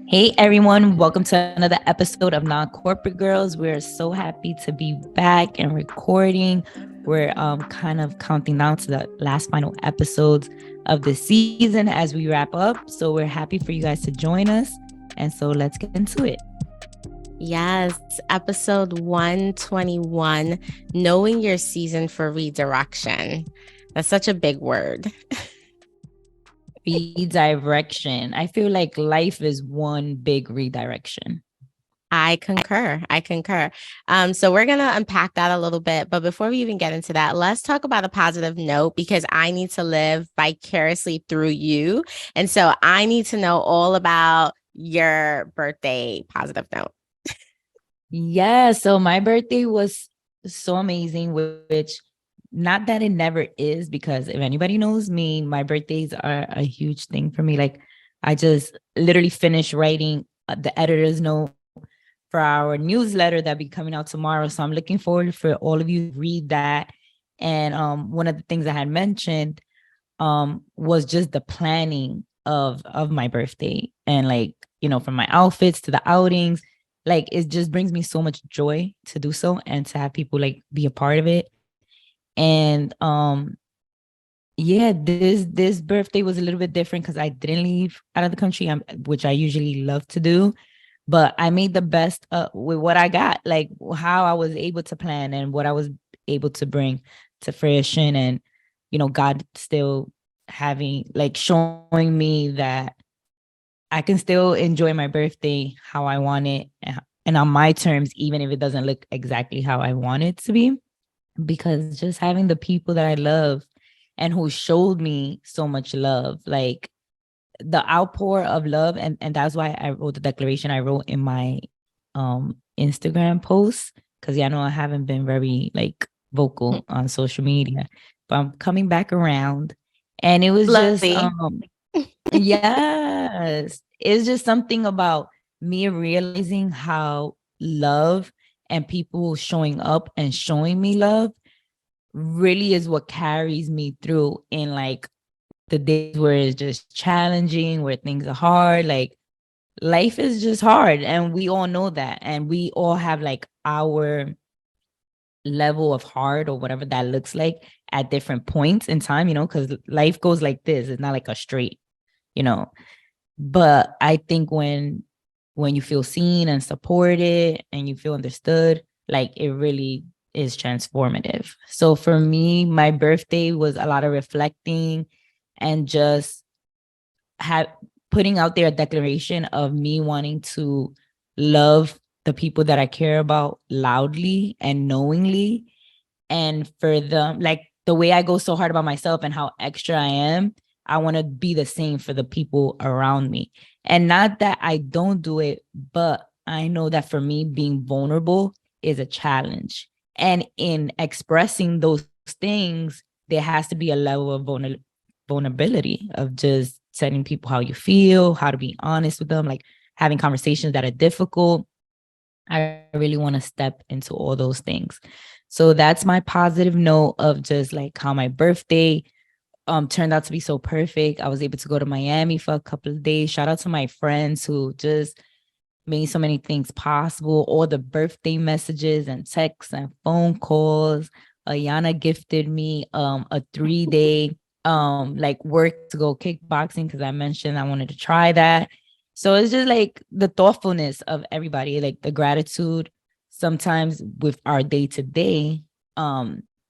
Hey everyone, welcome to another episode of Non-Corporate Girls. We're so happy to be back and recording. We're kind of counting down to the last final episodes of the season as we wrap up. So we're happy for you guys to join us. And so let's get into it. Yes, episode 121, knowing your season for redirection. That's such a big word. Redirection. I feel like life is one big redirection. I concur. So we're going to unpack that a little bit. But before we even get into that, let's talk about a positive note because I need to live vicariously through you. And so I need to know all about your birthday positive note. Yeah, so my birthday was so amazing, which not that it never is, because if anybody knows me, my birthdays are a huge thing for me. Like I just literally finished writing the editor's note for our newsletter that'll be coming out tomorrow. So I'm looking forward for all of you to read that. And one of the things I had mentioned was just the planning of my birthday, and like, you know, from my outfits to the outings, like it just brings me so much joy to do so and to have people like be a part of it. And yeah, this birthday was a little bit different because I didn't leave out of the country, which I usually love to do, but I made the best with what I got, like how I was able to plan and what I was able to bring to fruition. And you know, God still having like showing me that I can still enjoy my birthday how I want it and on my terms, even if it doesn't look exactly how I want it to be. Because just having the people that I love and who showed me so much love, like the outpour of love, and that's why I wrote the declaration I wrote in my Instagram post, because yeah, I know I haven't been very like vocal on social media, but I'm coming back around. And it was just Lovely. yes, it's just something about me realizing how love and people showing up and showing me love really is what carries me through in like the days where it's just challenging, where things are hard. Like life is just hard, and we all know that, and we all have like our level of hard or whatever that looks like at different points in time, you know, because life goes like this. It's not like a straight, you know. But I think when you feel seen and supported and you feel understood, like it really is transformative. So for me, my birthday was a lot of reflecting and just have putting out there a declaration of me wanting to love the people that I care about loudly and knowingly. And for them, like the way I go so hard about myself and how extra I am, I want to be the same for the people around me. And not that I don't do it, but I know that for me, being vulnerable is a challenge. And in expressing those things, there has to be a level of vulnerability of just telling people how you feel, how to be honest with them, like having conversations that are difficult. I really want to step into all those things. So that's my positive note of just like how my birthday turned out to be so perfect. I was able to go to Miami for a couple of days. Shout out to my friends who just made so many things possible. All the birthday messages and texts and phone calls. Ayanna gifted me a 3-day like work to go kickboxing because I mentioned I wanted to try that. So it's just like the thoughtfulness of everybody, like the gratitude. Sometimes with our day to day,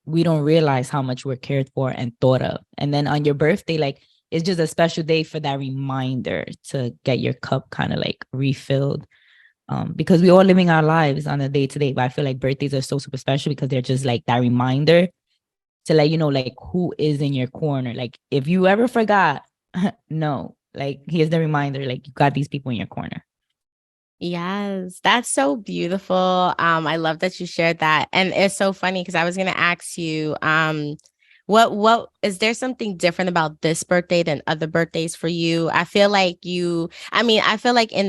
we don't realize how much we're cared for and thought of. And then on your birthday, like it's just a special day for that reminder to get your cup kind of like refilled. Because we all living our lives on a day to day, but I feel like birthdays are so super special because they're just like that reminder to let you know like who is in your corner. Like if you ever forgot, no, like here's the reminder, like you got these people in your corner. Yes, that's so beautiful. I love that you shared that. And it's so funny because I was going to ask you, what is there something different about this birthday than other birthdays for you? I feel like in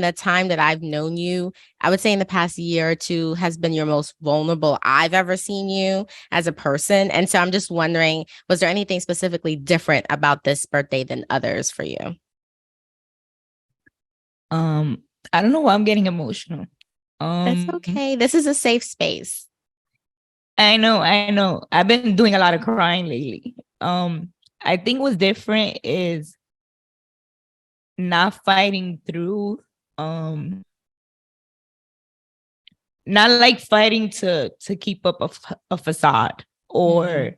the time that I've known you, I would say in the past year or two has been your most vulnerable I've ever seen you as a person. And so I'm just wondering, was there anything specifically different about this birthday than others for you? I don't know why I'm getting emotional. That's okay. This is a safe space. I know. I've been doing a lot of crying lately. I think what's different is not fighting through, not like fighting to keep up a facade, or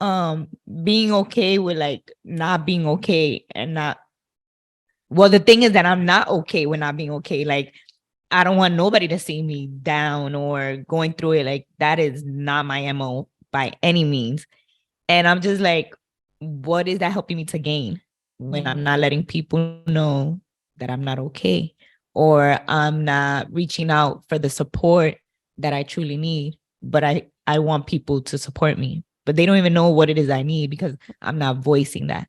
being okay with like not being okay and not. Well, the thing is that I'm not okay with not being okay. Like, I don't want nobody to see me down or going through it. Like, that is not my MO by any means. And I'm just like, what is that helping me to gain when I'm not letting people know that I'm not okay, or I'm not reaching out for the support that I truly need? But I want people to support me, but they don't even know what it is I need because I'm not voicing that.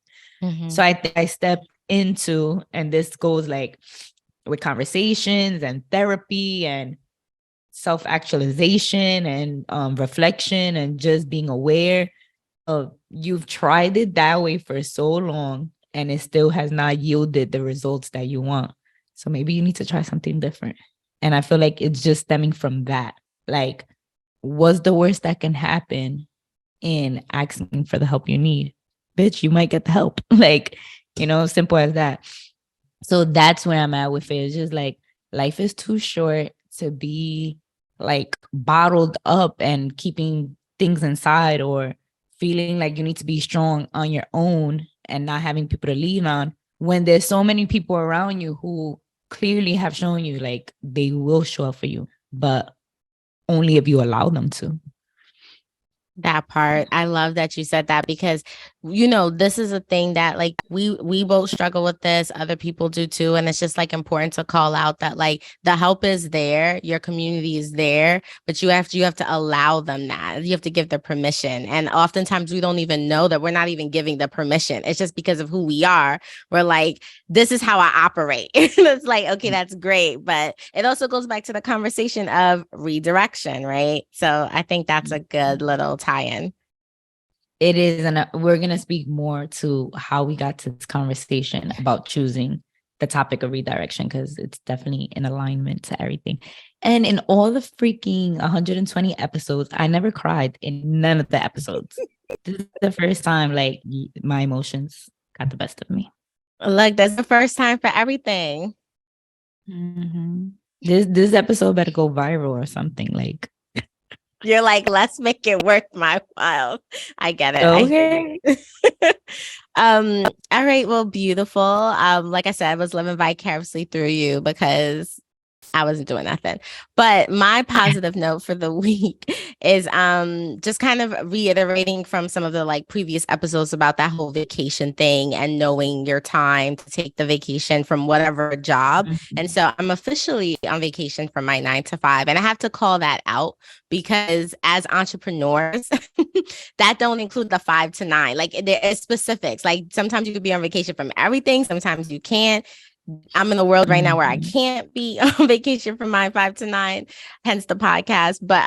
So I think I step into, and this goes like with conversations and therapy and self-actualization and reflection and just being aware of, you've tried it that way for so long and it still has not yielded the results that you want. So maybe you need to try something different. And I feel like it's just stemming from that. Like, what's the worst that can happen in asking for the help you need? Bitch, you might get the help. Like, simple as that. So that's where I'm at with it. It's just like, life is too short to be like bottled up and keeping things inside, or feeling like you need to be strong on your own and not having people to lean on, when there's so many people around you who clearly have shown you like they will show up for you, but only if you allow them to. That part. I love that you said that, because, this is a thing that like we both struggle with this. Other people do too. And it's just like important to call out that like the help is there, your community is there, but you have to allow them that. You have to give the permission. And oftentimes we don't even know that we're not even giving the permission. It's just because of who we are. We're like, this is how I operate. It's like, okay, that's great. But it also goes back to the conversation of redirection, right? So I think that's a good little tie-in. It is, and we're going to speak more to how we got to this conversation about choosing the topic of redirection, because it's definitely in alignment to everything. And in all the freaking 120 episodes, I never cried in none of the episodes. This is the first time like my emotions got the best of me. Look, that's the first time for everything. This episode better go viral or something. Like, you're like, let's make it worth my while. I get it. Okay. All right. Well, beautiful. Like I said, I was living vicariously through you because I wasn't doing nothing. But my positive note for the week is just kind of reiterating from some of the like previous episodes about that whole vacation thing and knowing your time to take the vacation from whatever job. And so I'm officially on vacation from my 9 to 5. And I have to call that out because as entrepreneurs, that don't include the 5 to 9. Like there is specifics. Like sometimes you could be on vacation from everything. Sometimes you can't. I'm in a world right now where I can't be on vacation from my 5 to 9, hence the podcast, but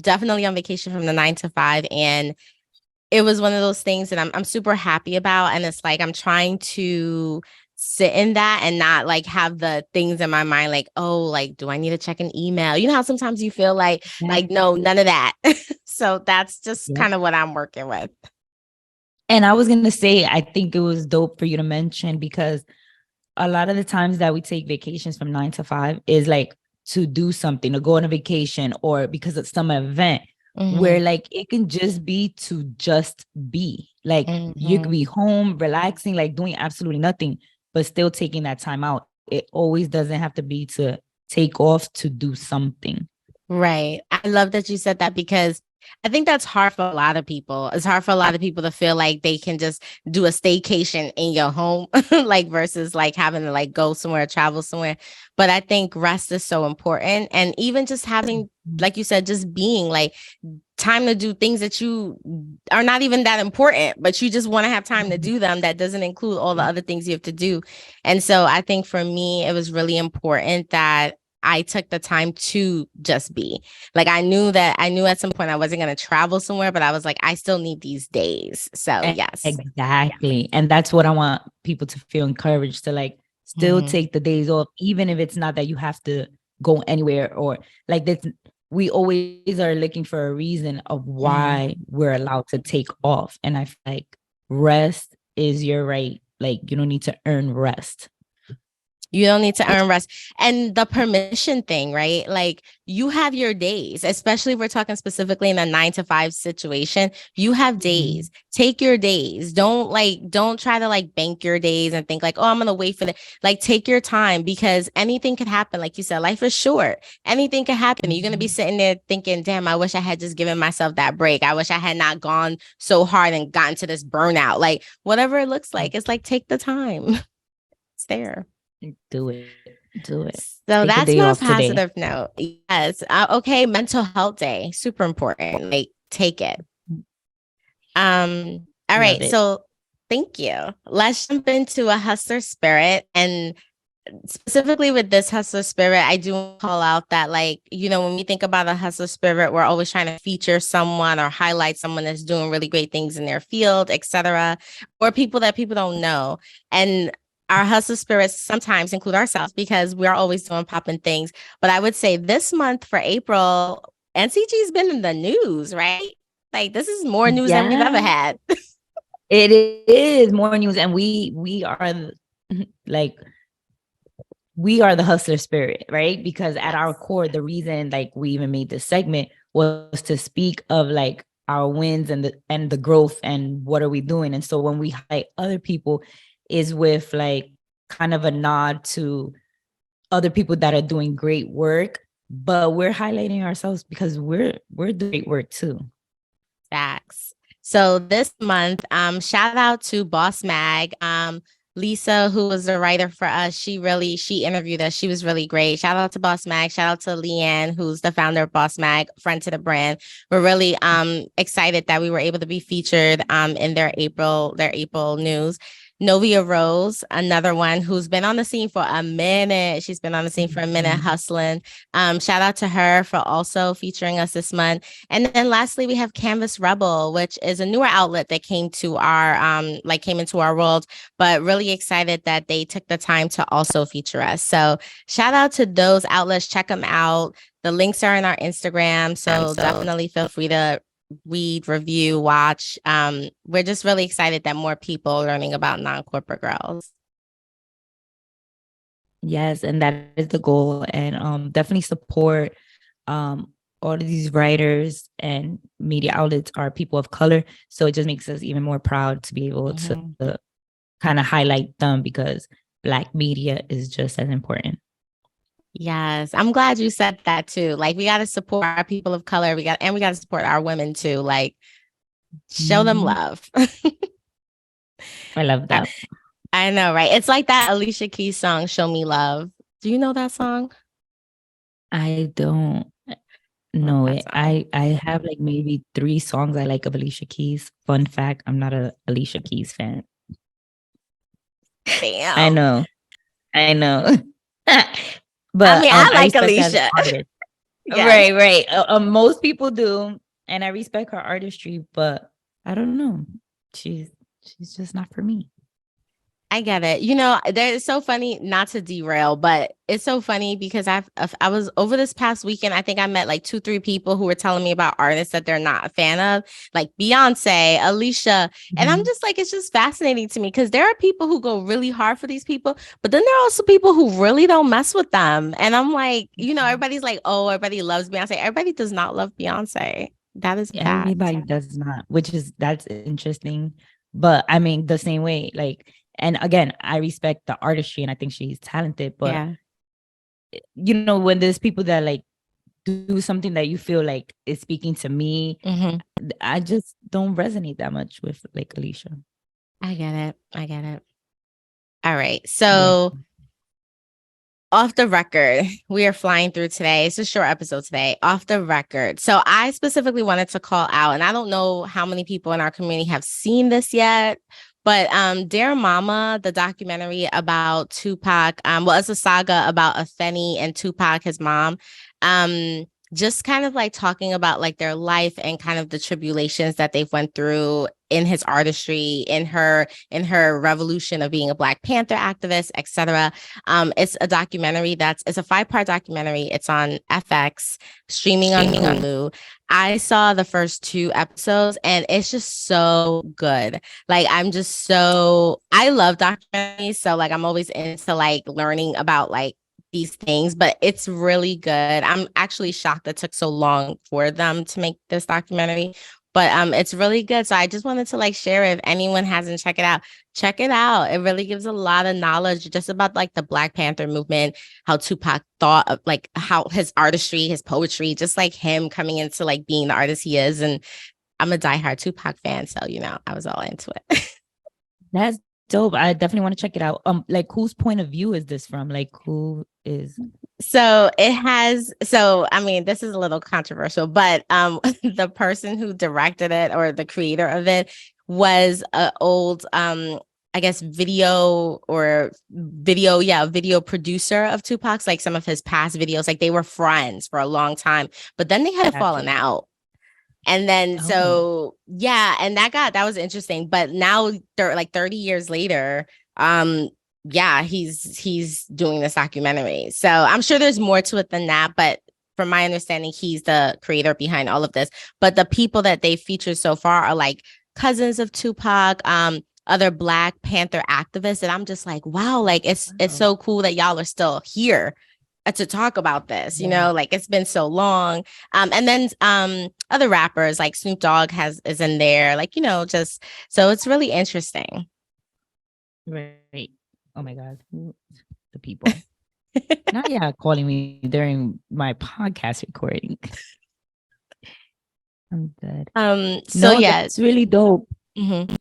definitely on vacation from the 9 to 5. And it was one of those things that I'm super happy about. And it's like, I'm trying to sit in that and not like have the things in my mind, like, oh, like, do I need to check an email? You know how sometimes you feel like, no, none of that. So that's just kind of what I'm working with. And I was going to say, I think it was dope for you to mention, because a lot of the times that we take vacations from 9 to 5 is like to do something, to go on a vacation, or because it's some event where like it can just be to just be like, you could be home relaxing, like doing absolutely nothing, but still taking that time out. It always doesn't have to be to take off to do something. Right. I love that you said that, because I think that's hard for a lot of people. It's hard for a lot of people to feel like they can just do a staycation in your home, like versus like having to like go somewhere, travel somewhere. But I think rest is so important. And even just having, like you said, just being like time to do things that you are not even that important, but you just want to have time to do them. That doesn't include all the other things you have to do. And so I think for me, it was really important that I took the time to just be like, I knew at some point I wasn't going to travel somewhere, but I was like, I still need these days. So yes, exactly. And that's what I want people to feel encouraged to like Still take the days off, even if it's not that you have to go anywhere or like this. We always are looking for a reason of why we're allowed to take off. And I feel like rest is your right. Like you don't need to earn rest. You don't need to earn rest. And the permission thing, right? Like you have your days, especially if we're talking specifically in a 9-to-5 situation, you have days. Take your days. Don't try to like bank your days and think like, oh, I'm going to wait for the, like, take your time because anything could happen. Like you said, life is short. Anything could happen. You're going to be sitting there thinking, damn, I wish I had just given myself that break. I wish I had not gone so hard and gotten to this burnout. Like whatever it looks like, it's like, take the time. It's there. Do it. So take that's my positive note. Yes. Okay. Mental health day. Super important. Like take it. All right. So thank you. Let's jump into a hustler spirit. And specifically with this hustler spirit, I do call out that, like, you know, when we think about a hustler spirit, we're always trying to feature someone or highlight someone that's doing really great things in their field, etc., or people that people don't know. And our hustle spirits sometimes include ourselves because we're always doing popping things. But I would say this month for April, NCG's been in the news, right? Like this is more news than we've ever had. It is more news. And we are like, we are the hustler spirit, right? Because at our core, the reason like we even made this segment was to speak of like our wins and the growth and what are we doing. And so when we highlight other people, is with like kind of a nod to other people that are doing great work, but we're highlighting ourselves because we're doing great work too. Facts. So this month, shout out to Boss Mag. Lisa, who was the writer for us, she interviewed us. She was really great. Shout out to Boss Mag. Shout out to Leanne, who's the founder of Boss Mag, friend to the brand. We're really excited that we were able to be featured in their April news. Novia Rose, another one who's been on the scene for a minute. She's been on the scene for a minute hustling. Shout out to her for also featuring us this month. And then lastly, we have Canvas Rebel, which is a newer outlet that came into our world, but really excited that they took the time to also feature us. So shout out to those outlets. Check them out. The links are in our Instagram. So definitely feel free to read, review, watch. We're just really excited that more people are learning about non-corporate girls. Yes, and that is the goal. And definitely support all of these writers and media outlets are people of color. So it just makes us even more proud to be able to kind of highlight them because Black media is just as important. Yes, I'm glad you said that too. Like we got to support our people of color. We got to support our women too. Like show them love. I love that. I know, right? It's like that Alicia Keys song, Show Me Love. Do you know that song? I don't know it. I have like maybe 3 songs I like of Alicia Keys. Fun fact, I'm not a Alicia Keys fan. Damn. I know. But I mean, I like Alicia. Yes. Right. Most people do, and I respect her artistry, but I don't know. She's just not for me. I get it. You know, it's so funny, not to derail, but it's so funny because I was over this past weekend. I think I met like 2-3 people who were telling me about artists that they're not a fan of, like Beyonce, Alicia. And I'm just like, it's just fascinating to me because there are people who go really hard for these people, but then there are also people who really don't mess with them. And I'm like, you know, everybody's like, oh, everybody loves Beyonce. Everybody does not love Beyonce. That is bad. Everybody does not, that's interesting. But I mean, the same way, like, and again, I respect the artistry and I think she's talented, but you know, when there's people that like do something that you feel like is speaking to me, I just don't resonate that much with like Alicia. I get it. All right. So off the record, we are flying through today. It's a short episode today. Off the record. So I specifically wanted to call out, and I don't know how many people in our community have seen this yet, but Dear Mama, the documentary about Tupac, it's a saga about Afeni and Tupac, his mom. just kind of like talking about like their life and kind of the tribulations that they've went through in his artistry, in her revolution of being a Black Panther activist, etc. It's a documentary it's a 5-part documentary. It's on FX, streaming on Hulu. I saw the first 2 episodes and it's just so good. Like I love documentaries. So like I'm always into like learning about like these things, but it's really good. I'm actually shocked that it took so long for them to make this documentary, but it's really good. So I just wanted to like share it. If anyone hasn't checked it out, check it out. It really gives a lot of knowledge just about like the Black Panther movement, how Tupac thought of like how his artistry, his poetry, just like him coming into like being the artist he is. And I'm a diehard Tupac fan, so I was all into it. That's dope. I definitely want to check it out. Like whose point of view is this from? Like who is? So I mean, this is a little controversial, but the person who directed it or the creator of it was an old I guess video producer of Tupac's, like some of his past videos. Like they were friends for a long time, but then they had fallen out. And then and that was interesting. But now like 30 years later, he's doing this documentary. So I'm sure there's more to it than that, but from my understanding, he's the creator behind all of this. But the people that they featured so far are like cousins of Tupac, other Black Panther activists. And I'm just like, wow, like it's so cool that y'all are still here to talk about this, like it's been so long. And then other rappers like Snoop Dogg is in there, like, just so it's really interesting. Right. Oh my God. The people. Not calling me during my podcast recording. I'm good. It's really dope. Mm-hmm.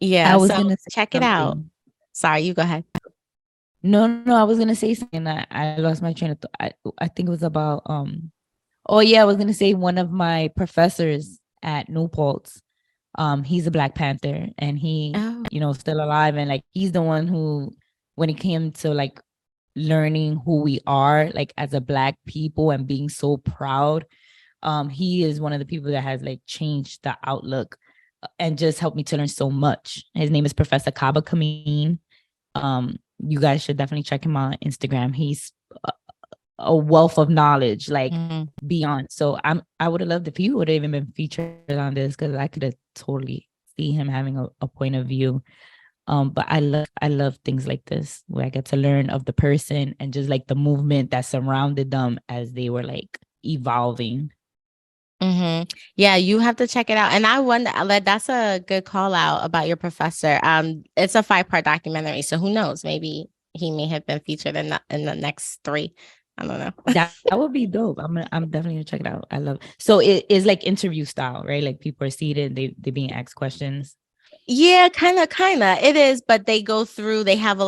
Yeah. I was gonna check it out. Sorry, you go ahead. No, I was gonna say something that I lost my train of thought. I think it was about I was gonna say one of my professors at New Paltz, he's a Black Panther and he still alive, and like he's the one who, when it came to like learning who we are like as a Black people and being so proud, he is one of the people that has like changed the outlook and just helped me to learn so much. His name is Professor Kaba Kameen. You guys should definitely check him out on Instagram. He's a wealth of knowledge, like beyond. So I would have loved if he would have even been featured on this, because I could have totally see him having a point of view. But I love things like this where I get to learn of the person and just like the movement that surrounded them as they were like evolving. Mm-hmm. Yeah, you have to check it out. And I wonder, that's a good call out about your professor. It's a 5-part documentary, so who knows? Maybe he may have been featured in the next 3. I don't know. that would be dope. I'm definitely gonna check it out. I love it. So it is like interview style, right? Like people are seated, they being asked questions. Yeah, kind of. It is, but they go through, they have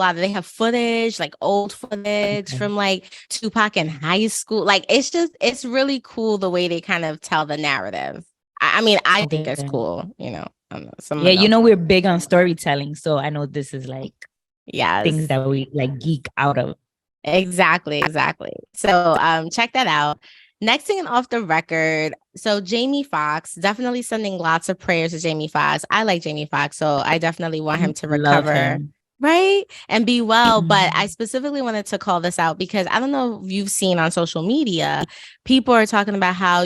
footage, like old footage from like Tupac in high school. Like it's really cool the way they kind of tell the narrative. I mean, I think it's cool, we're big on storytelling. So I know this is like things that we like geek out of. Exactly. So check that out. Next thing off the record. So Jamie Foxx, definitely sending lots of prayers to Jamie Foxx. I like Jamie Foxx, so I definitely want him to recover, right? And be well. Mm-hmm. But I specifically wanted to call this out because I don't know if you've seen on social media, people are talking about how,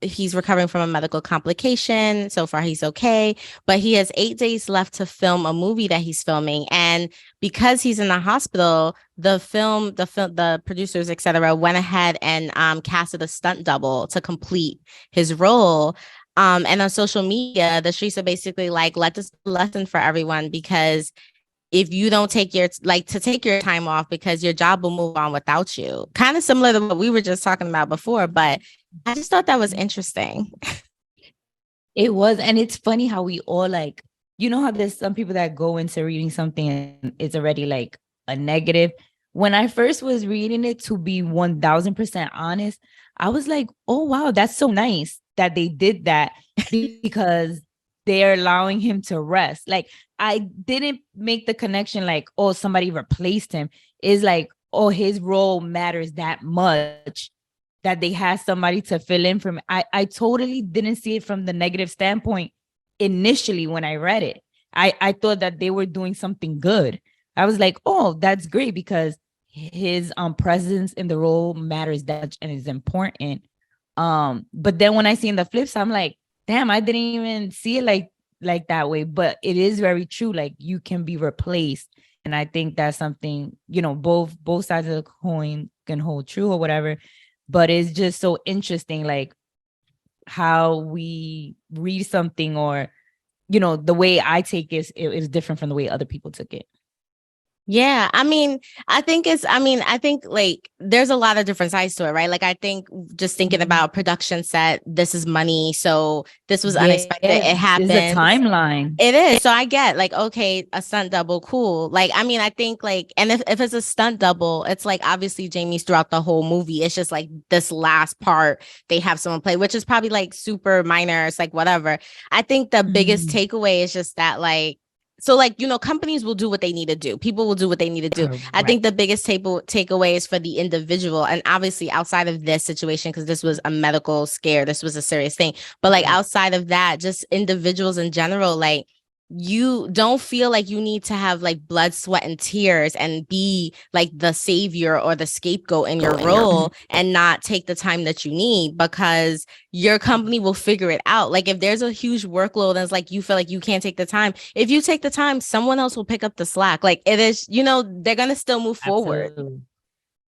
he's recovering from a medical complication. So far, he's okay, but he has 8 days left to film a movie that he's filming. And because he's in the hospital, the producers, etc., went ahead and casted a stunt double to complete his role. And on social media, the streets are basically like, let this be a lesson for everyone, because if you don't take your time off, because your job will move on without you. Kind of similar to what we were just talking about before, but I just thought that was interesting. It was. And it's funny how we all like, how there's some people that go into reading something and it's already like a negative. When I first was reading it, to be 1000% honest, I was like, oh, wow, that's so nice that they did that, because they're allowing him to rest. Like, I didn't make the connection like, oh, somebody replaced him. It's like, oh, his role matters that much that they had somebody to fill in for me. I totally didn't see it from the negative standpoint initially when I read it. I thought that they were doing something good. I was like, oh, that's great because his presence in the role matters that much and is important. But then when I see in the flips, I'm like, damn, I didn't even see it like that way. But it is very true. Like you can be replaced. And I think that's something, both sides of the coin can hold true or whatever. But it's just so interesting, like how we read something or, the way I take it is different from the way other people took it. Yeah. I think like there's a lot of different sides to it, right? Like I think just thinking about production set, this is money. So this was unexpected. It happened. There's a timeline. It is. So I get like, okay, a stunt double, cool. Like, I think like, and if it's a stunt double, it's like obviously Jamie's throughout the whole movie. It's just like this last part they have someone play, which is probably like super minor. It's like whatever. I think the biggest takeaway is just that like, so like, companies will do what they need to do. People will do what they need to do. Correct. I think the biggest takeaway is for the individual. And obviously outside of this situation, because this was a medical scare, this was a serious thing. But like outside of that, just individuals in general, like you don't feel like you need to have like blood, sweat, and tears and be like the savior or the scapegoat in your role and not take the time that you need, because your company will figure it out. Like if there's a huge workload and it's like you feel like you can't take the time, if you take the time, someone else will pick up the slack. Like it is, they're gonna still move forward. Absolutely.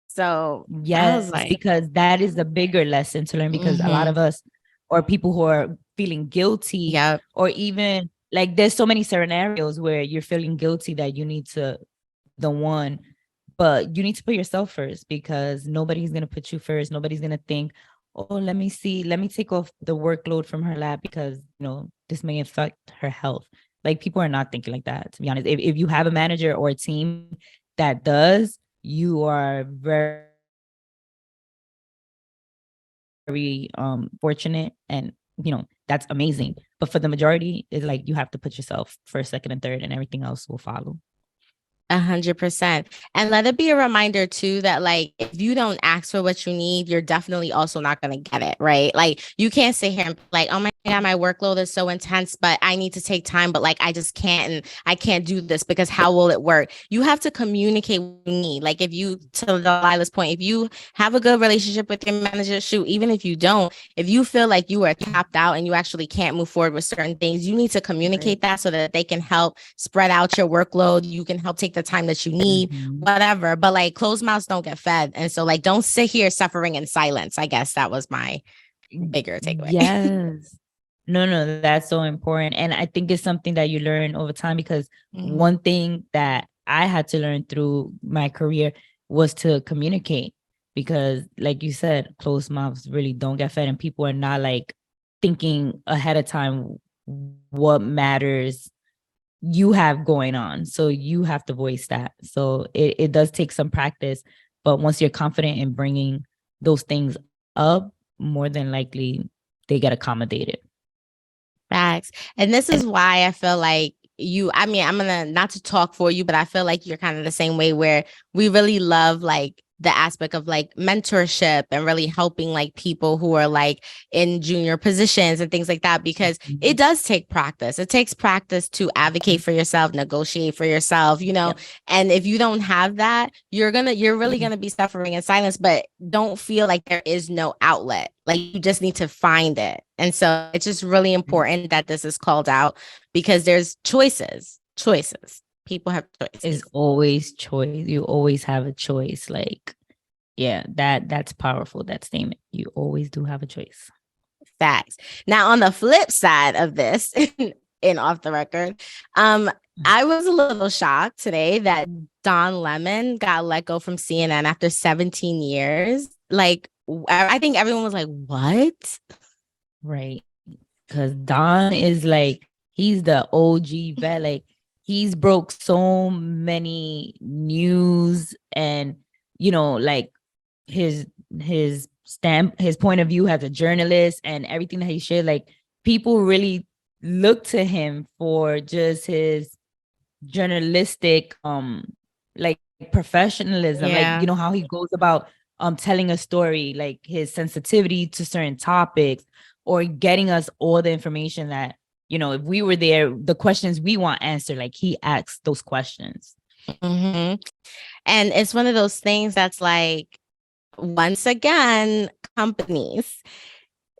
So yes, because that is a bigger lesson to learn, because a lot of us or people who are feeling guilty or even like there's so many scenarios where you're feeling guilty that you need to but you need to put yourself first, because nobody's going to put you first. Nobody's going to think, oh, let me take off the workload from her lap because, this may affect her health. Like people are not thinking like that, to be honest. If you have a manager or a team that does, you are very fortunate, and that's amazing. But for the majority, it's like you have to put yourself first, second, and third, and everything else will follow. 100%. And let it be a reminder too that like if you don't ask for what you need, you're definitely also not going to get it, right? Like you can't sit here and be like, oh my God, my workload is so intense, but I need to take time, but like I just can't, and I can't do this because how will it work? You have to communicate what you need. Like if you, to Delilah's point, if you have a good relationship with your manager, shoot, even if you don't, if you feel like you are tapped out and you actually can't move forward with certain things, you need to communicate that so that they can help spread out your workload. You can help take the time that you need, whatever. But like closed mouths don't get fed. And so like don't sit here suffering in silence. I guess that was my bigger takeaway. Yes. No, that's so important. And I think it's something that you learn over time, because one thing that I had to learn through my career was to communicate, because like you said, closed mouths really don't get fed, and people are not like thinking ahead of time what matters you have going on. So you have to voice that. So it does take some practice, but once you're confident in bringing those things up, more than likely they get accommodated. Facts. And this is why I feel like I'm gonna, not to talk for you, but I feel like you're kind of the same way, where we really love like the aspect of like mentorship and really helping like people who are like in junior positions and things like that, because it does take practice. It takes practice to advocate for yourself, negotiate for yourself, and if you don't have that, you're really gonna be suffering in silence. But don't feel like there is no outlet. Like you just need to find it. And so it's just really important that this is called out, because there's choices. People have choices. It's always choice. You always have a choice. Like, yeah, that's powerful, that statement. You always do have a choice. Facts. Now, on the flip side of this, in Off the Record, I was a little shocked today that Don Lemon got let go from CNN after 17 years. Like, I think everyone was like, what? Right. Because Don is like, he's the OG vet. Like, he's broke so many news, and like his point of view as a journalist and everything that he shared, like people really look to him for just his journalistic like professionalism. Like how he goes about telling a story, like his sensitivity to certain topics, or getting us all the information that, you know, if we were there, the questions we want answered, like he asks those questions. Mm-hmm. And it's one of those things that's like, once again, companies.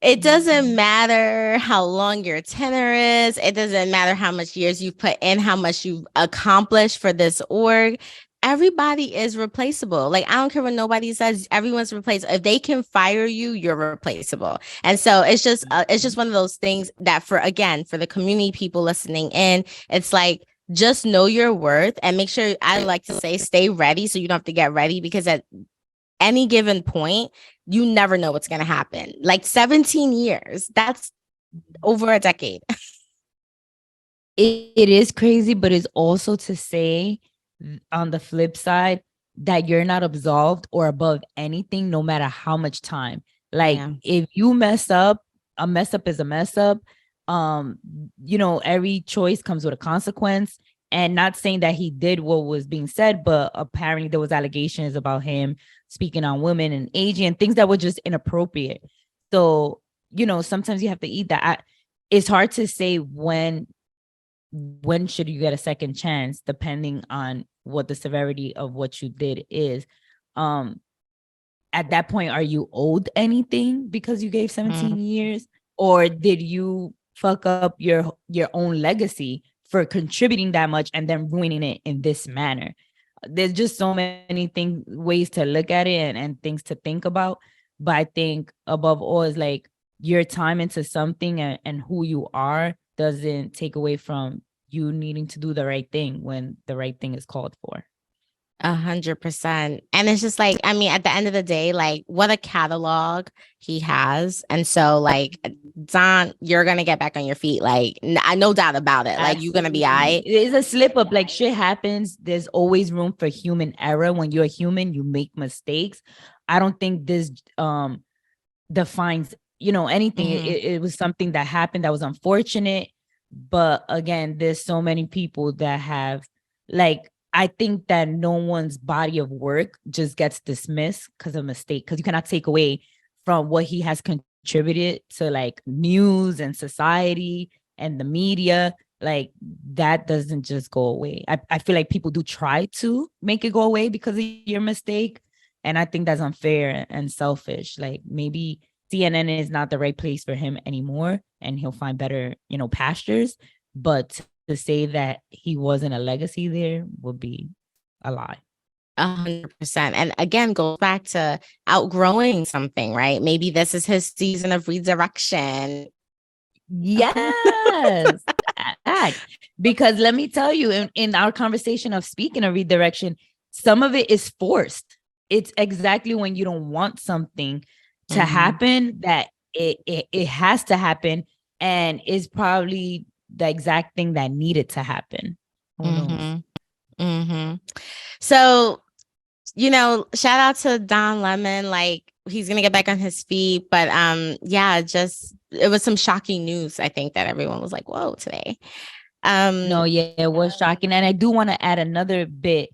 It doesn't matter how long your tenure is. It doesn't matter how much years you've put in, how much you've accomplished for this org. Everybody is replaceable. Like, I don't care what nobody says. Everyone's replaceable. If they can fire you, you're replaceable. And so it's just one of those things that for the community people listening in, it's like, just know your worth and make sure, I like to say, stay ready so you don't have to get ready, because at any given point, you never know what's going to happen. Like 17 years, that's over a decade. It is crazy, but it's also to say, on the flip side, that you're not absolved or above anything, no matter how much time. Like, if you mess up, a mess up is a mess up. You know, every choice comes with a consequence. And not saying that he did what was being said, but apparently there was allegations about him speaking on women and aging and things that were just inappropriate. So, you know, sometimes you have to eat that. It's hard to say when should you get a second chance, depending on what the severity of what you did is. At that point, are you owed anything because you gave 17 years, or did you fuck up your own legacy for contributing that much and then ruining it in this manner? There's just so many ways to look at it, and things to think about. But I think above all is like, your time into something and who you are doesn't take away from you needing to do the right thing when the right thing is called for. 100%. And it's just like, I mean, at the end of the day, like, what a catalog he has. And so, like, Don, you're going to get back on your feet. Like, no doubt about it. Like, you're going to be all right. It's a slip up. Like, shit happens. There's always room for human error. When you're a human, you make mistakes. I don't think this defines, you know, anything. It was something that happened that was unfortunate. But again, there's so many people that have, like, I think that no one's body of work just gets dismissed because of a mistake, because you cannot take away from what he has contributed to, like, news and society and the media. Like, that doesn't just go away. I feel like people do try to make it go away because of your mistake. And I think that's unfair and selfish. Like, maybe CNN is not the right place for him anymore, and he'll find better, you know, pastures. But to say that he wasn't a legacy there would be a lie. 100%. And again, goes back to outgrowing something, right? Maybe this is his season of redirection. Yes. Because let me tell you, in our conversation of speaking of redirection, some of it is forced. It's exactly when you don't want something to happen that it has to happen, and is probably the exact thing that needed to happen. Who knows? So, you know, shout out to Don Lemon. Like, he's gonna get back on his feet. But yeah, just, it was some shocking news, I think, that everyone was like, whoa, today. No, yeah, it was shocking. And I do want to add another bit.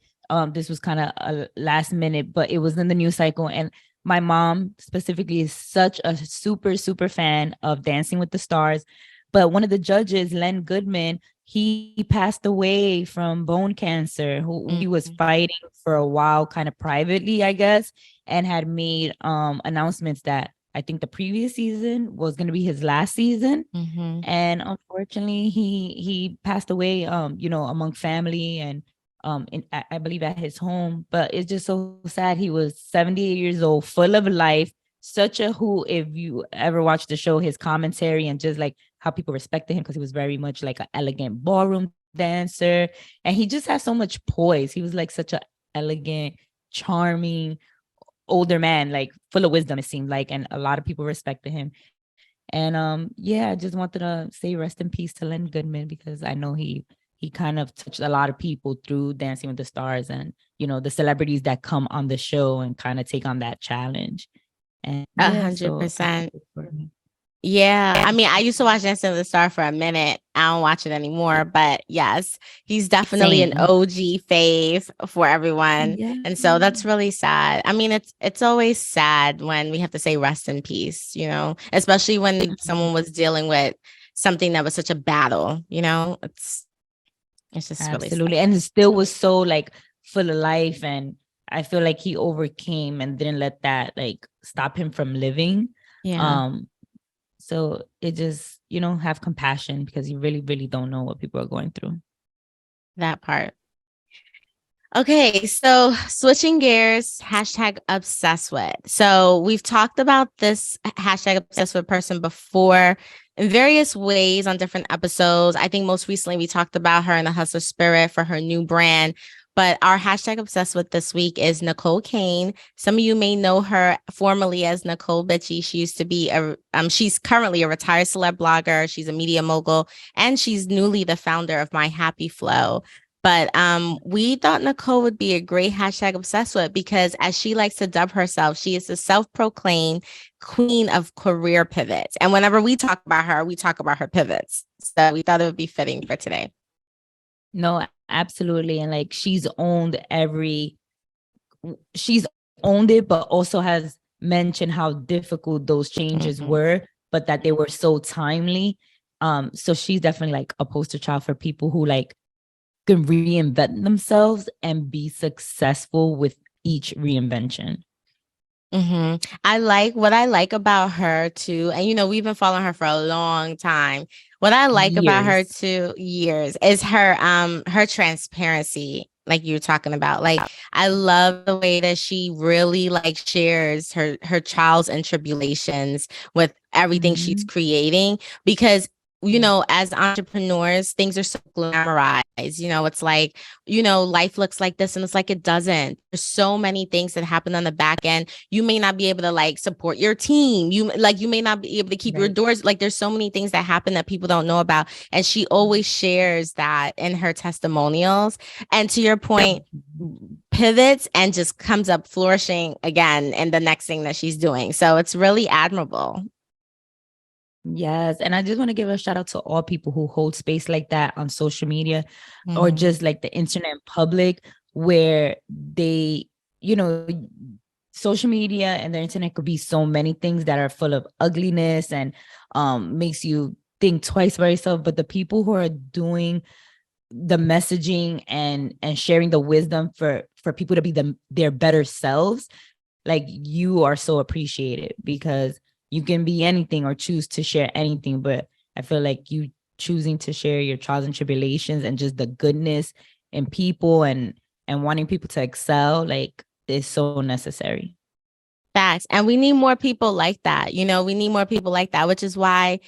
This was kind of a last minute, but it was in the news cycle. And my mom specifically is such a super, super fan of Dancing with the Stars. But one of the judges, Len Goodman, he passed away from bone cancer, who he was fighting for a while, kind of privately, I guess, and had made announcements that I think the previous season was going to be his last season. And unfortunately, he passed away, you know, among family and I believe at his home. But it's just so sad. He was 78 years old, full of life, such a who. If you ever watched the show, his commentary and just like how people respected him, because he was very much like an elegant ballroom dancer, and he just has so much poise. He was like such a elegant, charming older man, like full of wisdom, it seemed like, and a lot of people respected him. And yeah, I just wanted to say rest in peace to Len Goodman, because I know he kind of touched a lot of people through Dancing with the Stars, and, you know, the celebrities that come on the show and kind of take on that challenge. And 100%. Yeah. I And mean, I used to watch Dancing with the Star for a minute. I don't watch it anymore, but yes, he's definitely an same. OG fave for everyone. Yeah. And so that's really sad. I mean, it's always sad when we have to say rest in peace, you know, especially when someone was dealing with something that was such a battle, you know. It's just really sad. Absolutely. And it still was so like full of life. And I feel like he overcame and didn't let that like stop him from living. Yeah, Um, so it just, have compassion because you really, really don't know what people are going through. that part. Okay, so switching gears, hashtag obsessed with. So we've talked about this hashtag obsessed with person before in various ways on different episodes. I think most recently we talked about her in the hustler spirit for her new brand. But our hashtag obsessed with this week is Necole Kane. Some of you may know her formerly as Necole Bitchy. She used to be she's currently a retired celeb blogger. She's a media mogul, and she's newly the founder of My Happy Flow. But we thought Necole would be a great hashtag obsessed with because, as she likes to dub herself, she is the self-proclaimed queen of career pivots. And whenever we talk about her, we talk about her pivots. So we thought it would be fitting for today. No, absolutely. And like she's owned it, but also has mentioned how difficult those changes were, but that they were so timely. So she's definitely like a poster child for people who like can reinvent themselves and be successful with each reinvention. I like about her too, and we've been following her for a long time. What I like about her Years. too, years, is her transparency, like you're talking about. Like I love the way that she really like shares her trials and tribulations with everything she's Mhm. creating because Yeah. as entrepreneurs, things are so glamorized. It's like, life looks like this and it's like it doesn't. There's so many things that happen on the back end. You may not be able to like support your team. You may not be able to keep your Right. doors. Like there's so many things that happen that people don't know about. And she always shares that in her testimonials. And to your point, pivots and just comes up flourishing again in the next thing that she's doing. So it's really admirable. Yes. And I just want to give a shout out to all people who hold space like that on social media or Mm-hmm. just like the internet public where they, you know, social media and the internet could be so many things that are full of ugliness and makes you think twice about yourself. But the people who are doing the messaging and sharing the wisdom for people to be their better selves, like you are so appreciated because you can be anything or choose to share anything. But I feel like you choosing to share your trials and tribulations and just the goodness in people and wanting people to excel, like is so necessary. Facts. And we need more people like that. We need more people like that, which is why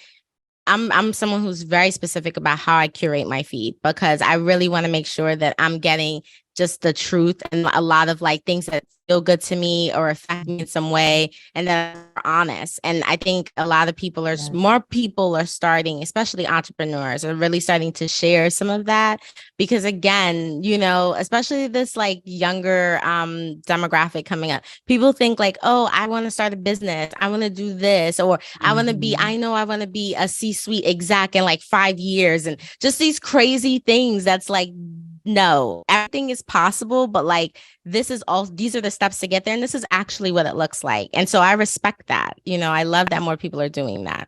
I'm someone who's very specific about how I curate my feed because I really want to make sure that I'm getting just the truth and a lot of like things that feel good to me or affect me in some way and that are honest. And I think a lot of people Yes. more people are starting, especially entrepreneurs, are really starting to share some of that because again, especially this like younger demographic coming up, people think like, oh, I want to start a business, I want to do this, or I know I want to be a C-suite exec in like 5 years and just these crazy things. That's like, no, everything is possible, but like these are the steps to get there. And this is actually what it looks like. And so I respect that. I love that more people are doing that.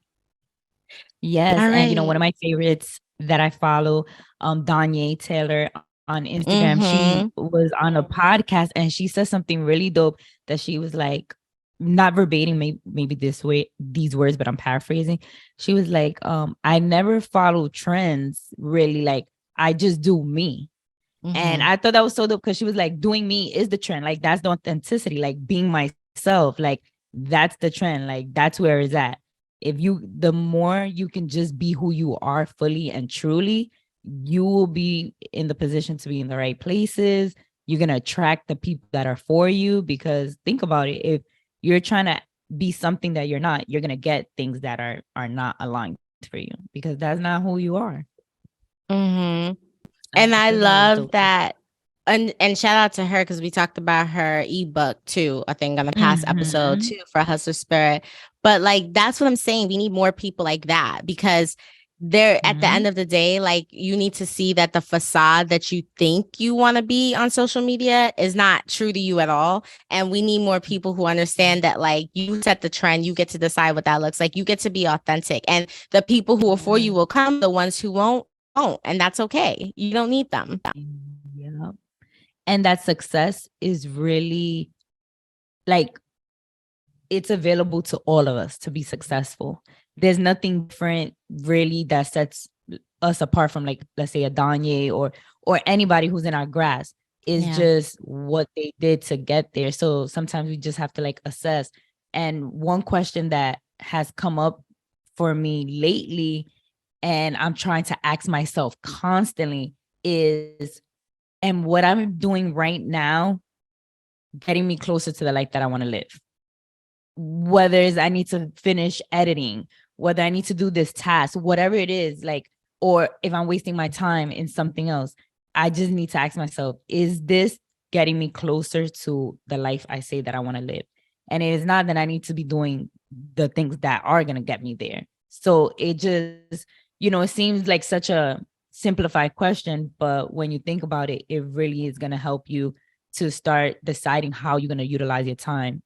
Yes. All And one right. of my favorites that I follow, Danye Taylor on Instagram, she Mm-hmm. was on a podcast and she said something really dope that she was like, not verbatim, maybe these words, but I'm paraphrasing. She was like, I never follow trends really, like I just do me. And Mm-hmm. I thought that was so dope because she was like, doing me is the trend. Like that's the authenticity, like being myself. Like that's the trend. Like that's where it's at. The more you can just be who you are fully and truly, you will be in the position to be in the right places. You're going to attract the people that are for you because think about it. If you're trying to be something that you're not, you're going to get things that are not aligned for you because that's not who you are. Mm-hmm. I And I thought that was love dope. that. And shout out to her because we talked about her ebook too, I think on the past episode Mm-hmm. too for Hustler Spirit. But like, that's what I'm saying. We need more people like that, because they're at the end of the day, like, you need to see that the facade that you think you want to be on social media is not true to you at all. And we need more people who understand that, like, you set the trend, you get to decide what that looks like. You get to be authentic, and the people who are for you will come. The ones who won't, and that's okay. You don't need them. Yeah. And that success is really like, it's available to all of us to be successful. There's nothing different really that sets us apart from, like, let's say a Danye or anybody who's in our grasp. It's just what they did to get there. So sometimes we just have to like assess. And one question that has come up for me lately, and I'm trying to ask myself constantly, is, and what I'm doing right now getting me closer to the life that I want to live? Whether it's I need to finish editing, whether I need to do this task, whatever it is, like, or if I'm wasting my time in something else, I just need to ask myself, is this getting me closer to the life I say that I want to live? And it is not that I need to be doing the things that are going to get me there. So it just, it seems like such a simplified question, but when you think about it, it really is going to help you to start deciding how you're going to utilize your time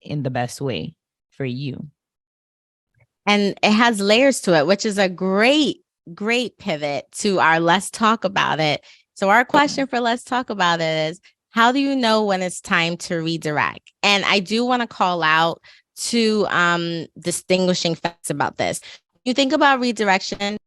in the best way for you. And it has layers to it, which is a great pivot to our let's talk about it. So our question for let's talk about it is, how do you know when it's time to redirect? And I do want to call out two distinguishing facts about this. You think about redirection,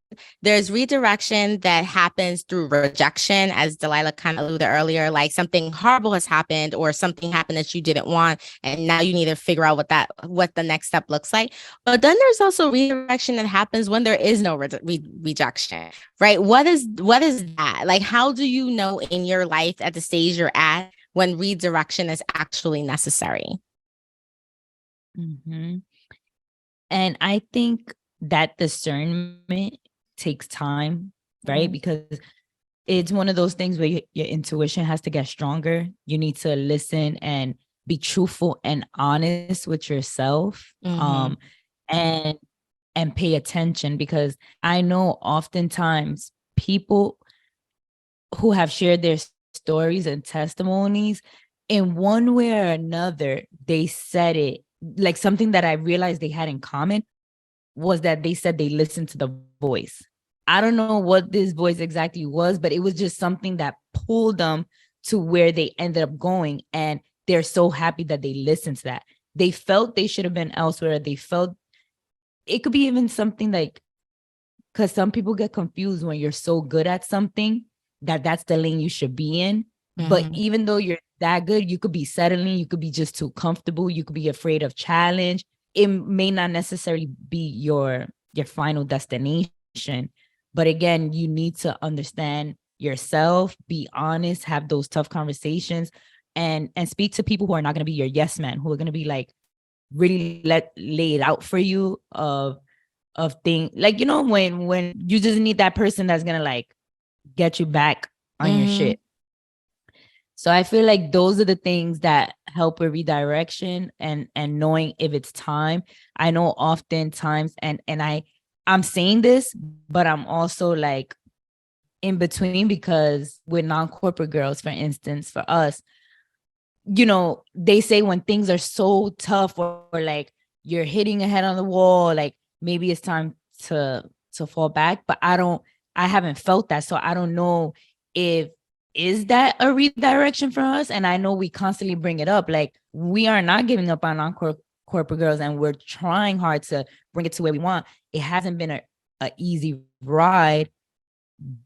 there's redirection that happens through rejection, as Delaila kind of alluded earlier, like something horrible has happened or something happened that you didn't want, and now you need to figure out what the next step looks like. But then there's also redirection that happens when there is no rejection, right? What is that? Like, how do you know in your life at the stage you're at when redirection is actually necessary? Mm-hmm. And I think that discernment takes time, right? Mm-hmm. Because it's one of those things where your intuition has to get stronger. You need to listen and be truthful and honest with yourself. Mm-hmm. And pay attention, because I know oftentimes people who have shared their stories and testimonies, in one way or another, they said it, like something that I realized they had in common was that they said they listened to the voice. I don't know what this voice exactly was, but it was just something that pulled them to where they ended up going. And they're so happy that they listened to that. They felt they should have been elsewhere. They felt it could be even something like, because some people get confused when you're so good at something that's the lane you should be in. Mm-hmm. But even though you're that good, you could be settling. You could be just too comfortable. You could be afraid of challenge. It may not necessarily be your final destination. But again, you need to understand yourself, be honest, have those tough conversations, and speak to people who are not going to be your yes man, who are going to be like really lay it out for you of things, like, when you just need that person that's going to like get you back on your shit. So I feel like those are the things that help with redirection and knowing if it's time. I know oftentimes, and I'm saying this, but I'm also like in between, because with non-corporate girls, for instance, for us, they say when things are so tough or like you're hitting a head on the wall, like maybe it's time to fall back. But I haven't felt that. So I don't know is that a redirection for us? And I know we constantly bring it up. Like, we are not giving up on non-corporate girls, and we're trying hard to bring it to where we want. It hasn't been a easy ride,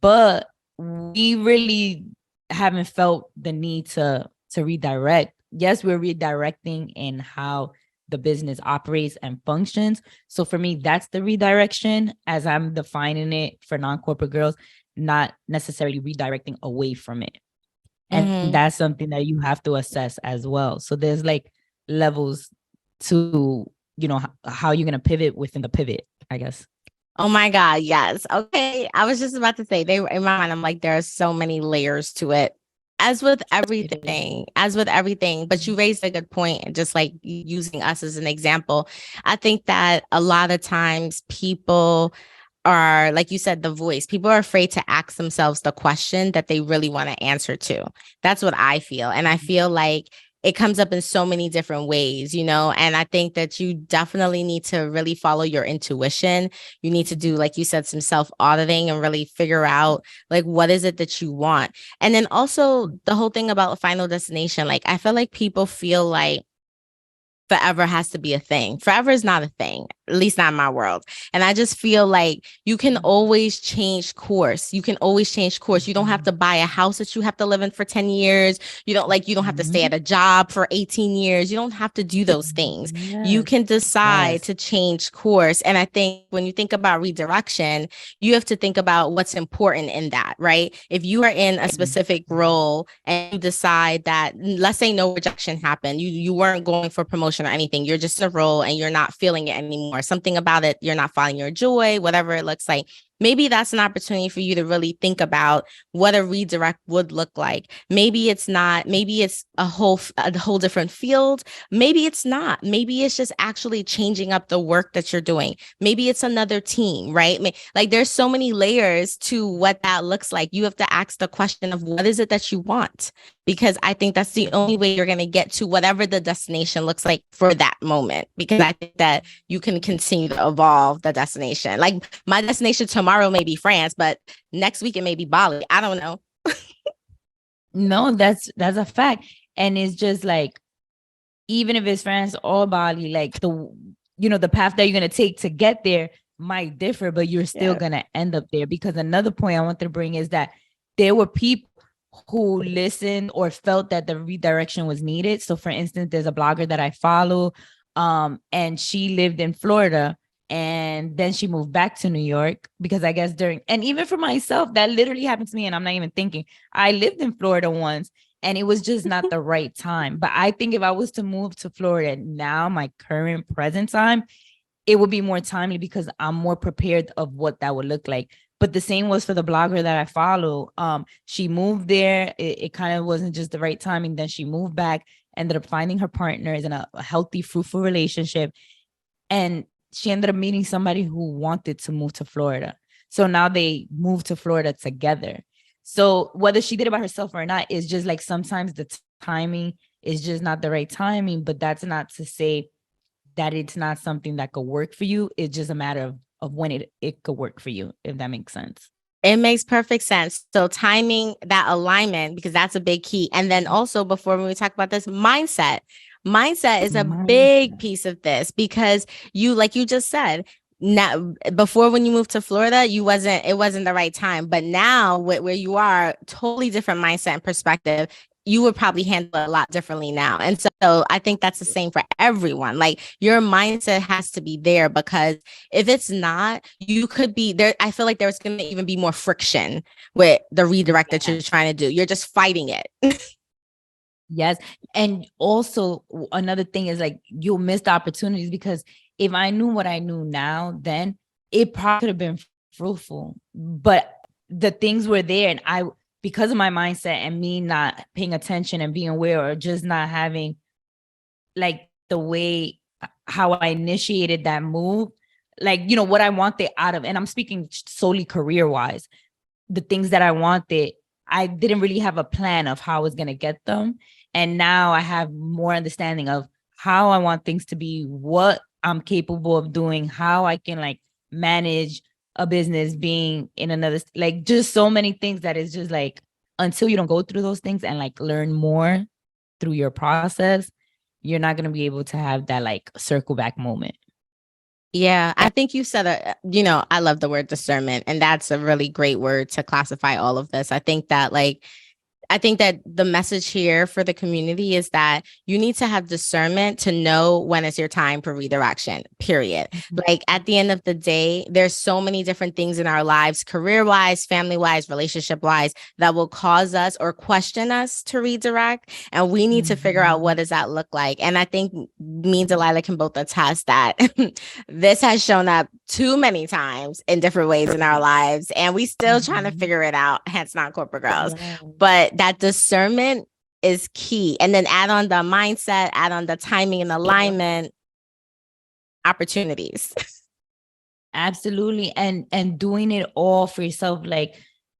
but we really haven't felt the need to redirect. Yes, we're redirecting in how the business operates and functions. So for me, that's the redirection as I'm defining it for non-corporate girls, not necessarily redirecting away from it. And that's something that you have to assess as well. So there's like levels to, how you're going to pivot within the pivot, I guess. Oh my God. Yes. Okay. I was just about to say, in my mind, I'm like, there are so many layers to it. as with everything, but you raised a good point, and just like using us as an example, I think that a lot of times people are, like you said, the voice. People are afraid to ask themselves the question that they really want to answer to. That's what I feel. And I feel like it comes up in so many different ways, and I think that you definitely need to really follow your intuition. You need to do, like you said, some self-auditing and really figure out like what is it that you want. And then also the whole thing about final destination, like I feel like people feel like forever has to be a thing. Forever is not a thing, at least not in my world. And I just feel like you can always change course. You can always change course. You don't have to buy a house that you have to live in for 10 years. You don't have to stay at a job for 18 years. You don't have to do those things. You can decide to change course. And I think when you think about redirection, you have to think about what's important in that, right? If you are in a specific role and you decide that, let's say no rejection happened, you weren't going for promotion or anything, you're just in a role and you're not feeling it anymore, something about it, you're not finding your joy, whatever it looks like, maybe that's an opportunity for you to really think about what a redirect would look like. Maybe it's not, maybe it's a whole different field. Maybe it's not. Maybe it's just actually changing up the work that you're doing. Maybe it's another team, right? Like there's so many layers to what that looks like. You have to ask the question of what is it that you want? Because I think that's the only way you're going to get to whatever the destination looks like for that moment. Because I think that you can continue to evolve the destination. Like my destination tomorrow may be France, but next week it may be Bali. I don't know. No, that's a fact. And it's just like, even if it's France or Bali, like the path that you're going to take to get there might differ, but you're still going to end up there. Because another point I want to bring is that there were people who listened or felt that the redirection was needed. So for instance, there's a blogger that I follow, and she lived in Florida, and then she moved back to New York because I guess and even for myself, that literally happened to me. And I'm not even thinking, I lived in Florida once and it was just not the right time. But I think if I was to move to Florida now, my current present time, it would be more timely because I'm more prepared of what that would look like. But the same was for the blogger that I follow. She moved there. It kind of wasn't just the right timing. Then she moved back, ended up finding her partners in a healthy, fruitful relationship. And she ended up meeting somebody who wanted to move to Florida. So now they moved to Florida together. So whether she did it by herself or not, it's just like sometimes the timing is just not the right timing. But that's not to say that it's not something that could work for you. It's just a matter of when it could work for you, if that makes sense. It makes perfect sense. So timing, that alignment, because that's a big key. And then also, before we talk about this, mindset is a big piece of this, because like you just said, now, before when you moved to Florida, it wasn't the right time. But now where you are, totally different mindset and perspective. You would probably handle it a lot differently now. And so I think that's the same for everyone. Like your mindset has to be there, because if it's not, you could be there. I feel like there's going to even be more friction with the redirect that you're trying to do. You're just fighting it. Yes. And also another thing is like, you'll miss the opportunities, because if I knew what I knew now, then it probably could have been fruitful. But the things were there, and because of my mindset and me not paying attention and being aware, or just not having like the way how I initiated that move, like, what I wanted out of, and I'm speaking solely career-wise, the things that I wanted, I didn't really have a plan of how I was going to get them. And now I have more understanding of how I want things to be, what I'm capable of doing, how I can like manage a business, being in another, like just so many things that is just like, until you don't go through those things and like learn more through your process, you're not going to be able to have that like circle back moment. Yeah, I think you said, I love the word discernment, and that's a really great word to classify all of this. I think that the message here for the community is that you need to have discernment to know when it's your time for redirection, period. Mm-hmm. Like at the end of the day, there's so many different things in our lives, career-wise, family-wise, relationship-wise, that will cause us or question us to redirect. And we need to figure out, what does that look like? And I think me and Delaila can both attest that this has shown up too many times in different ways in our lives, and we still trying to Mhm. figure it out, hence non-corporate girls. Yes. But that discernment is key. And then add on the mindset, add on the timing and alignment, opportunities. Absolutely. And doing it all for yourself. Like,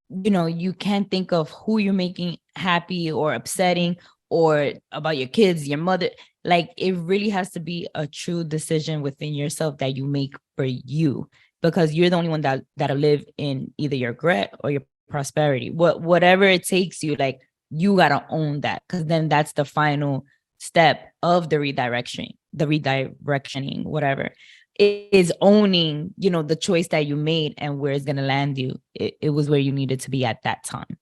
you can't think of who you're making happy or upsetting or about your kids, your mother. Like, it really has to be a true decision within yourself that you make for you, because you're the only one that'll live in either your regret or your prosperity. Whatever it takes you, like, you gotta own that, because then that's the final step of the redirectioning, whatever. It is owning, the choice that you made and where it's going to land you. It was where you needed to be at that time.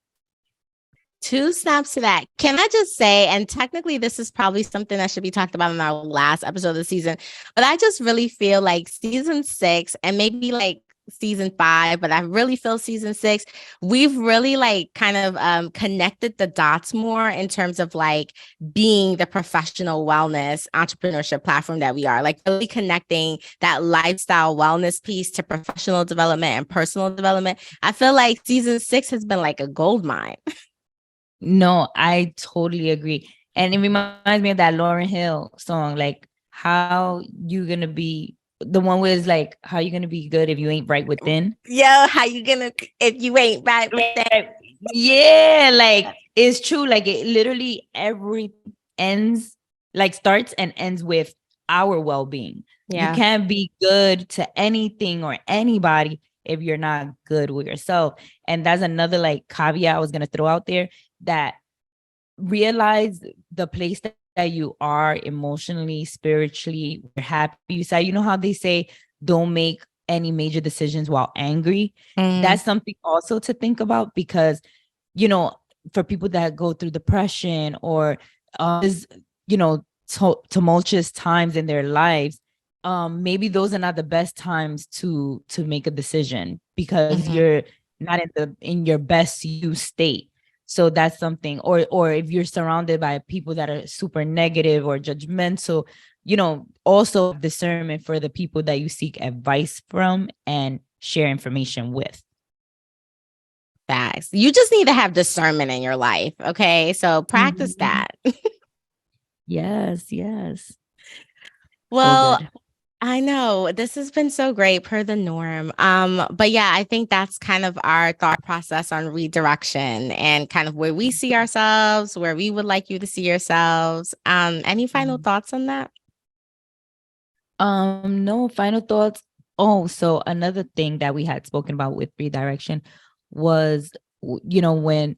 2 snaps to that. Can I just say, and technically this is probably something that should be talked about in our last episode of the season, but I just really feel like season 6 and maybe like season 5, but I really feel season 6, we've really like kind of connected the dots more in terms of like being the professional wellness entrepreneurship platform that we are, like really connecting that lifestyle wellness piece to professional development and personal development. I feel like season 6 has been like a gold mine. No, I totally agree. And it reminds me of that Lauryn Hill song, like, how you gonna be, the one where it's like, how you gonna be good if you ain't right within? Yo, how you gonna if you ain't right with that? Yeah, like, it's true. Like, it literally every ends, like, starts and ends with our well-being. You Yeah. can't be good to anything or anybody if you're not good with yourself. And that's another like caveat I was gonna throw out there, that realize the place that you are emotionally, spiritually, happy. You know how they say, don't make any major decisions while angry. That's something also to think about, because, for people that go through depression or is, tumultuous times in their lives, maybe those are not the best times to make a decision, because you're not in your best you state. So that's something. Or if you're surrounded by people that are super negative or judgmental, also discernment for the people that you seek advice from and share information with. Facts. You just need to have discernment in your life. Okay. So practice that. Yes. Well, So I know this has been so great per the norm. But yeah, I think that's kind of our thought process on redirection and kind of where we see ourselves, where we would like you to see yourselves. Any final good. thoughts on that? No final thoughts. Oh, so another thing that we had spoken about with redirection was, when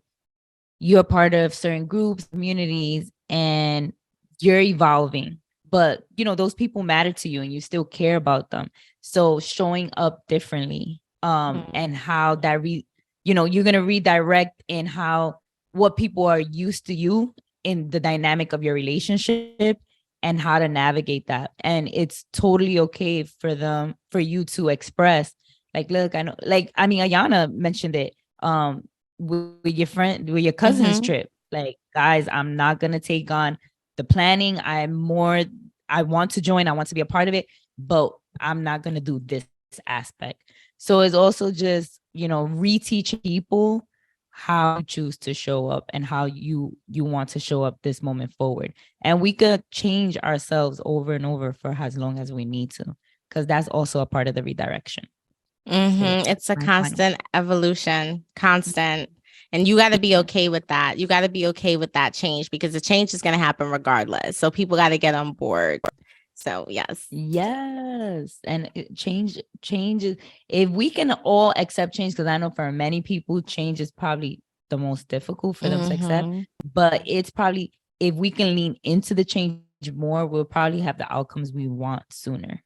you're part of certain groups, communities, and you're evolving, but those people matter to you and you still care about them. So showing up differently, and how that you're gonna redirect in how what people are used to you in the dynamic of your relationship, and how to navigate that. And it's totally okay for you to express, like, look, I know, like, I mean, Ayanna mentioned it, with your friend, with your cousin's trip. Like, guys, I'm not gonna take on the planning. I want to join, I want to be a part of it, but I'm not gonna do this aspect. So it's also just, reteach people how you choose to show up and how you want to show up this moment forward. And we could change ourselves over and over for as long as we need to, because that's also a part of the redirection. So It's a my final. constant evolution, constant. And you got to be okay with that. You got to be okay with that change because the change is going to happen regardless. So people got to get on board. So, yes. Yes. And changes. If we can all accept change, because I know for many people, change is probably the most difficult for them to accept. But it's probably, if we can lean into the change more, we'll probably have the outcomes we want sooner.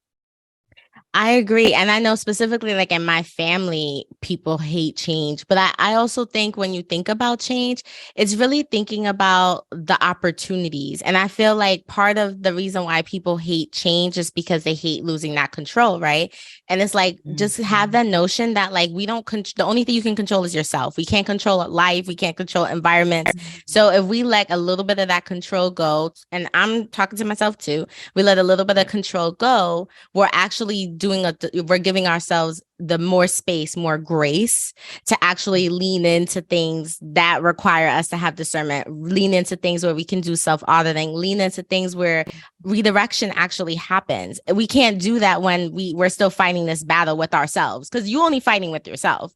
I agree. And I know specifically like in my family, people hate change. But I also think when you think about change, it's really thinking about the opportunities. And I feel like part of the reason why people hate change is because they hate losing that control, right? And it's like, just have that notion that like we don't the only thing you can control is yourself. We can't control life. We can't control environments. So if we let a little bit of that control go, and I'm talking to myself too, we let a little bit of control go, we're actually we're giving ourselves the more space, more grace to actually lean into things that require us to have discernment, lean into things where we can do self-auditing, lean into things where redirection actually happens. We can't do that when we're still fighting this battle with ourselves, because you're only fighting with yourself.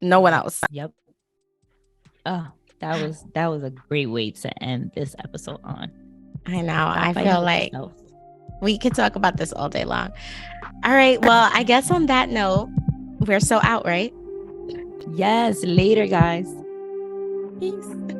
No one else. Yep. Oh, that was a great way to end this episode on. I know. I feel like we could talk about this all day long. All right. Well, I guess on that note, we're so out, right? Yes. Later, guys. Peace.